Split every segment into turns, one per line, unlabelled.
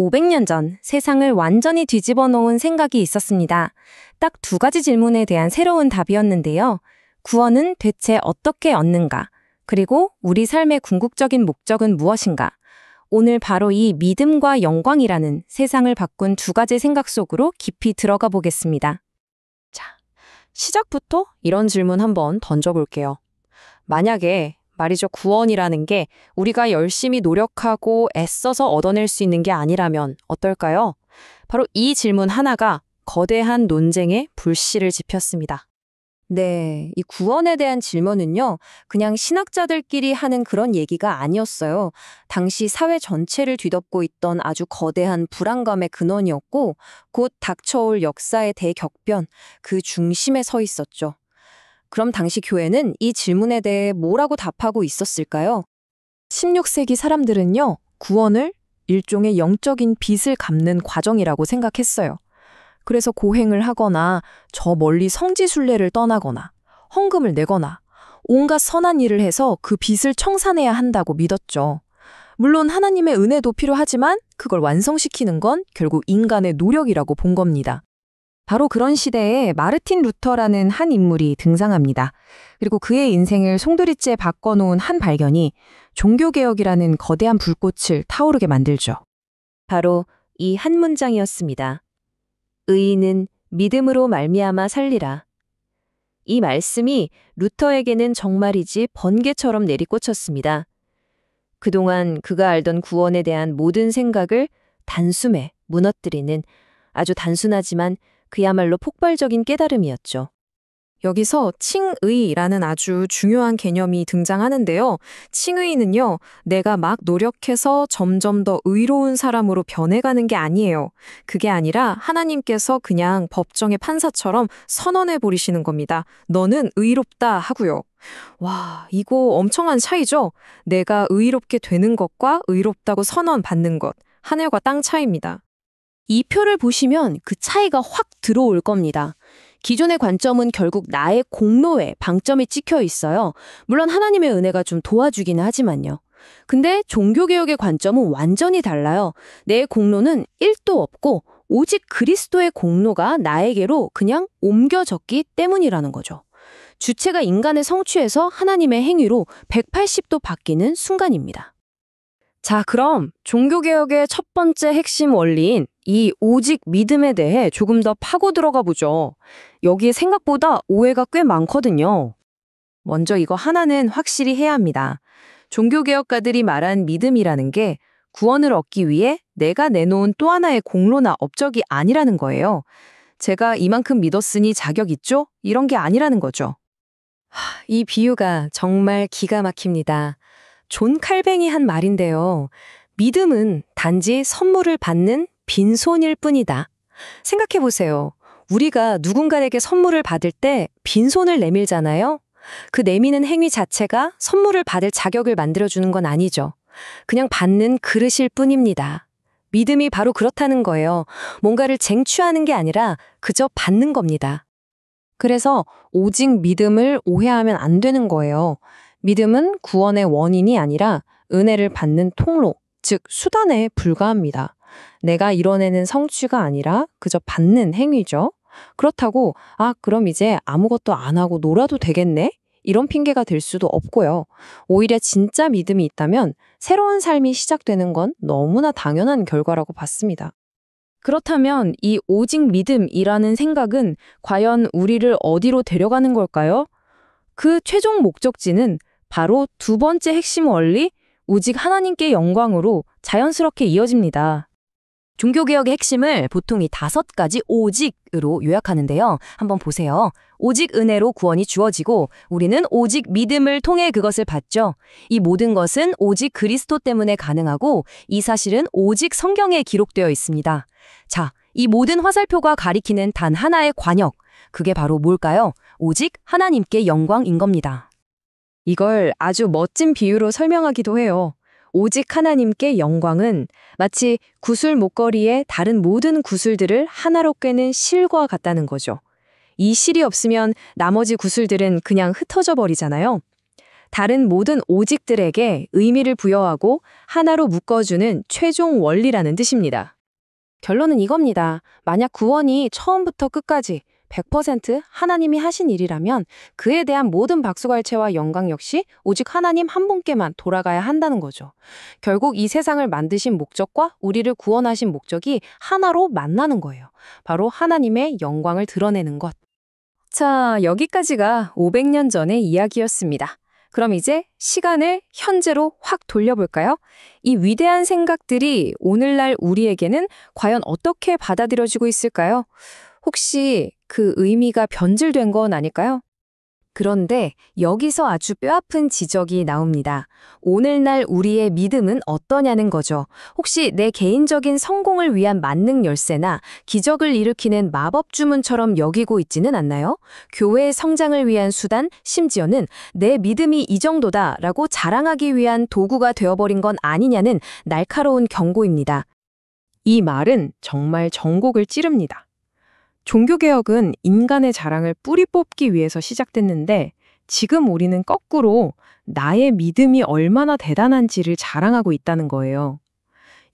500년 전 세상을 완전히 뒤집어 놓은 생각이 있었습니다. 딱 두 가지 질문에 대한 새로운 답이었는데요. 구원은 대체 어떻게 얻는가? 그리고 우리 삶의 궁극적인 목적은 무엇인가? 오늘 바로 이 믿음과 영광이라는 세상을 바꾼 두 가지 생각 속으로 깊이 들어가 보겠습니다.
자, 시작부터 이런 질문 한번 던져볼게요. 만약에 말이죠, 구원이라는 게 우리가 열심히 노력하고 애써서 얻어낼 수 있는 게 아니라면 어떨까요? 바로 이 질문 하나가 거대한 논쟁의 불씨를 지폈습니다.
네, 이 구원에 대한 질문은요, 그냥 신학자들끼리 하는 그런 얘기가 아니었어요. 당시 사회 전체를 뒤덮고 있던 아주 거대한 불안감의 근원이었고, 곧 닥쳐올 역사의 대격변, 그 중심에 서 있었죠. 그럼 당시 교회는 이 질문에 대해 뭐라고 답하고 있었을까요?
16세기 사람들은요, 구원을 일종의 영적인 빚을 갚는 과정이라고 생각했어요. 그래서 고행을 하거나 저 멀리 성지순례를 떠나거나 헌금을 내거나 온갖 선한 일을 해서 그 빚을 청산해야 한다고 믿었죠. 물론 하나님의 은혜도 필요하지만 그걸 완성시키는 건 결국 인간의 노력이라고 본 겁니다. 바로 그런 시대에 마르틴 루터라는 한 인물이 등장합니다. 그리고 그의 인생을 송두리째 바꿔놓은 한 발견이 종교개혁이라는 거대한 불꽃을 타오르게 만들죠.
바로 이 한 문장이었습니다. 의인은 믿음으로 말미암아 살리라. 이 말씀이 루터에게는 정말이지 번개처럼 내리꽂혔습니다. 그동안 그가 알던 구원에 대한 모든 생각을 단숨에 무너뜨리는 아주 단순하지만 그야말로 폭발적인 깨달음이었죠.
여기서 칭의라는 아주 중요한 개념이 등장하는데요. 칭의는요, 내가 막 노력해서 점점 더 의로운 사람으로 변해가는 게 아니에요. 그게 아니라 하나님께서 그냥 법정의 판사처럼 선언해 버리시는 겁니다. 너는 의롭다 하고요. 와, 이거 엄청난 차이죠? 내가 의롭게 되는 것과 의롭다고 선언받는 것, 하늘과 땅 차이입니다.
이 표를 보시면 그 차이가 확 들어올 겁니다. 기존의 관점은 결국 나의 공로에 방점이 찍혀 있어요. 물론 하나님의 은혜가 좀 도와주기는 하지만요. 근데 종교개혁의 관점은 완전히 달라요. 내 공로는 1도 없고 오직 그리스도의 공로가 나에게로 그냥 옮겨졌기 때문이라는 거죠. 주체가 인간의 성취에서 하나님의 행위로 180도 바뀌는 순간입니다. 자, 그럼 종교개혁의 첫 번째 핵심 원리인 이 오직 믿음에 대해 조금 더 파고 들어가 보죠. 여기에 생각보다 오해가 꽤 많거든요. 먼저 이거 하나는 확실히 해야 합니다. 종교개혁가들이 말한 믿음이라는 게 구원을 얻기 위해 내가 내놓은 또 하나의 공로나 업적이 아니라는 거예요. 제가 이만큼 믿었으니 자격 있죠? 이런 게 아니라는 거죠. 이 비유가 정말 기가 막힙니다. 존 칼뱅이 한 말인데요. 믿음은 단지 선물을 받는 빈손일 뿐이다. 생각해보세요. 우리가 누군가에게 선물을 받을 때 빈손을 내밀잖아요. 그 내미는 행위 자체가 선물을 받을 자격을 만들어주는 건 아니죠. 그냥 받는 그릇일 뿐입니다. 믿음이 바로 그렇다는 거예요. 뭔가를 쟁취하는 게 아니라 그저 받는 겁니다. 그래서 오직 믿음을 오해하면 안 되는 거예요. 믿음은 구원의 원인이 아니라 은혜를 받는 통로, 즉 수단에 불과합니다. 내가 이뤄내는 성취가 아니라 그저 받는 행위죠. 그렇다고 그럼 이제 아무것도 안 하고 놀아도 되겠네? 이런 핑계가 될 수도 없고요. 오히려 진짜 믿음이 있다면 새로운 삶이 시작되는 건 너무나 당연한 결과라고 봤습니다. 그렇다면 이 오직 믿음이라는 생각은 과연 우리를 어디로 데려가는 걸까요? 그 최종 목적지는 바로 두 번째 핵심 원리, 오직 하나님께 영광으로 자연스럽게 이어집니다. 종교개혁의 핵심을 보통 이 5가지 오직으로 요약하는데요. 한번 보세요. 오직 은혜로 구원이 주어지고 우리는 오직 믿음을 통해 그것을 받죠. 이 모든 것은 오직 그리스도 때문에 가능하고 이 사실은 오직 성경에 기록되어 있습니다. 자, 이 모든 화살표가 가리키는 단 하나의 관역, 그게 바로 뭘까요? 오직 하나님께 영광인 겁니다. 이걸 아주 멋진 비유로 설명하기도 해요. 오직 하나님께 영광은 마치 구슬 목걸이에 다른 모든 구슬들을 하나로 꿰는 실과 같다는 거죠. 이 실이 없으면 나머지 구슬들은 그냥 흩어져 버리잖아요. 다른 모든 오직들에게 의미를 부여하고 하나로 묶어주는 최종 원리라는 뜻입니다. 결론은 이겁니다. 만약 구원이 처음부터 끝까지 100% 하나님이 하신 일이라면 그에 대한 모든 박수갈채와 영광 역시 오직 하나님 한 분께만 돌아가야 한다는 거죠. 결국 이 세상을 만드신 목적과 우리를 구원하신 목적이 하나로 만나는 거예요. 바로 하나님의 영광을 드러내는 것. 자, 여기까지가 500년 전의 이야기였습니다. 그럼 이제 시간을 현재로 확 돌려볼까요? 이 위대한 생각들이 오늘날 우리에게는 과연 어떻게 받아들여지고 있을까요? 혹시 그 의미가 변질된 건 아닐까요? 그런데 여기서 아주 뼈아픈 지적이 나옵니다. 오늘날 우리의 믿음은 어떠냐는 거죠. 혹시 내 개인적인 성공을 위한 만능 열쇠나 기적을 일으키는 마법 주문처럼 여기고 있지는 않나요? 교회의 성장을 위한 수단, 심지어는 내 믿음이 이 정도다라고 자랑하기 위한 도구가 되어버린 건 아니냐는 날카로운 경고입니다. 이 말은 정말 전곡을 찌릅니다. 종교개혁은 인간의 자랑을 뿌리 뽑기 위해서 시작됐는데 지금 우리는 거꾸로 나의 믿음이 얼마나 대단한지를 자랑하고 있다는 거예요.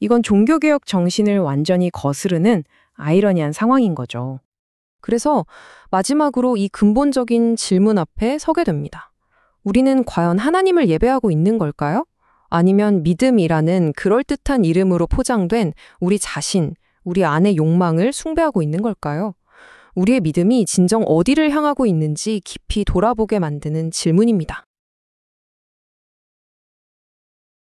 이건 종교개혁 정신을 완전히 거스르는 아이러니한 상황인 거죠. 그래서 마지막으로 이 근본적인 질문 앞에 서게 됩니다. 우리는 과연 하나님을 예배하고 있는 걸까요? 아니면 믿음이라는 그럴듯한 이름으로 포장된 우리 자신, 우리 안의 욕망을 숭배하고 있는 걸까요? 우리의 믿음이 진정 어디를 향하고 있는지 깊이 돌아보게 만드는 질문입니다.